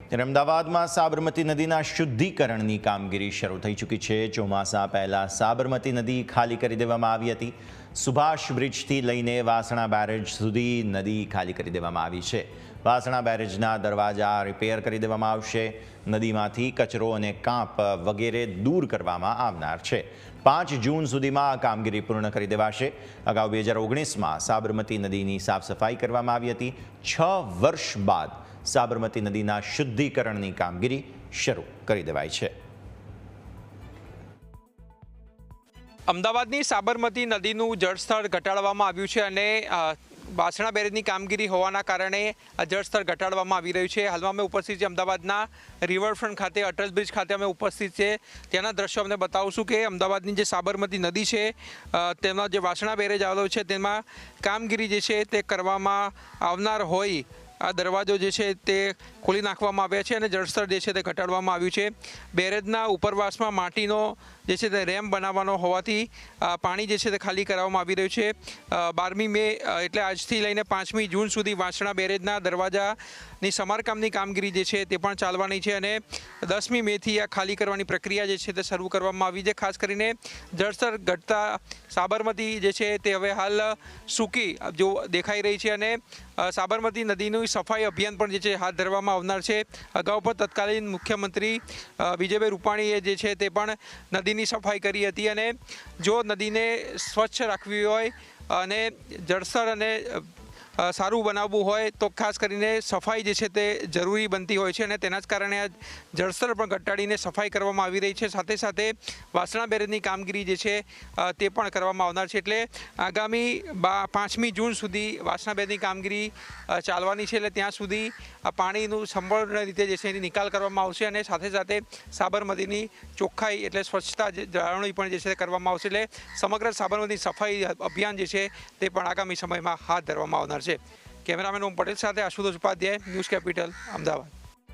ત્યારે અમદાવાદમાં સાબરમતી નદીના શુદ્ધિકરણની કામગીરી શરૂ થઈ ચૂકી છે। ચોમાસા પહેલાં સાબરમતી નદી ખાલી કરી દેવામાં આવી હતી। સુભાષ બ્રિજથી લઈને વાસણા બેરેજ સુધી નદી ખાલી કરી દેવામાં આવી છે। વાસણા બેરેજના દરવાજા રિપેર કરી દેવામાં આવશે। નદીમાંથી કચરો અને કાંપ વગેરે દૂર કરવામાં આવનાર છે। 5 જૂન સુધીમાં આ કામગીરી પૂર્ણ કરી દેવાશે। અગાઉ 2019માં સાબરમતી નદીની સાફ સફાઈ કરવામાં આવી હતી। 6 વર્ષ બાદ સાબરમતી નદીના શુદ્ધિકરણની કામગીરી શરૂ કરી દેવાઈ છે। અમદાવાદની સાબરમતી નદીનું જળસ્તર ઘટાડવામાં આવ્યું છે અને વાસણા બેરેજની કામગીરી હોવાના કારણે આ જળસ્તર ઘટાડવામાં આવી રહ્યું છે। હાલમાં અમે ઉપસ્થિત છે અમદાવાદના રિવરફ્રન્ટ ખાતે, અટલ બ્રિજ ખાતે અમે ઉપસ્થિત છે। ત્યાંના દ્રશ્યો અમને બતાવશું કે અમદાવાદની જે સાબરમતી નદી છે તેમાં જે વાસણા બેરેજ આવેલો છે તેમાં કામગીરી જે છે તે કરવામાં આવનાર હોય આ દરવાજો જે છે તે ખોલી નાખવામાં આવ્યા છે અને જળસ્તર જે છે તે ઘટાડવામાં આવ્યું છે। બેરેજના ઉપરવાસમાં માટીનો જે છે તે રેમ્પ બનાવવાનો હોવાથી પાણી જે છે તે ખાલી કરાવવામાં આવી રહ્યું છે। 12મી મે એટલે આજથી લઈને 5મી જૂન સુધી વાસણા બેરેજના દરવાજાની સમારકામની કામગીરી જે છે તે પણ ચાલવાની છે અને 10મી મેથી આ ખાલી કરવાની પ્રક્રિયા જે છે તે શરૂ કરવામાં આવી છે। ખાસ કરીને જળસ્તર ઘટતા સાબરમતી જે છે તે હવે હાલ સૂકી જો દેખાઈ રહી છે અને સાબરમતી નદીનું સફાઈ અભિયાન પણ જે છે હાથ ધરવામાં આવનાર છે। અગાઉ પણ તત્કાલીન મુખ્યમંત્રી વિજયભાઈ રૂપાણીએ જે છે તે પણ નદીની સફાઈ કરી હતી અને જો નદીને સ્વચ્છ રાખવી હોય અને જળસ્તર અને સારું બનાવવું હોય તો ખાસ કરીને સફાઈ જે છે તે જરૂરી બનતી હોય છે અને તેના જ કારણે આ જળસ્તર પણ ઘટાડીને સફાઈ કરવામાં આવી રહી છે। સાથે સાથે વાસણા બેરેજની કામગીરી જે છે તે પણ કરવામાં આવનાર છે। એટલે આગામી 5મી જૂન સુધી વાસણા બેરેજની કામગીરી ચાલવાની છે। એટલે ત્યાં સુધી આ પાણીનું સંપૂર્ણ રીતે જે છે એની નિકાલ કરવામાં આવશે અને સાથે સાથે સાબરમતીની ચોખ્ખાઈ એટલે સ્વચ્છતા જાળવણી પણ જે છે કરવામાં આવશે। એટલે સમગ્ર સાબરમતી સફાઈ અભિયાન જે છે તે પણ આગામી સમયમાં હાથ ધરવામાં આવનાર છે। કેમેરામેન ઓમ પટેલ સાથે આશુતોષ ઉપાધ્યાય, ન્યૂઝ કેપિટલ, અમદાવાદ।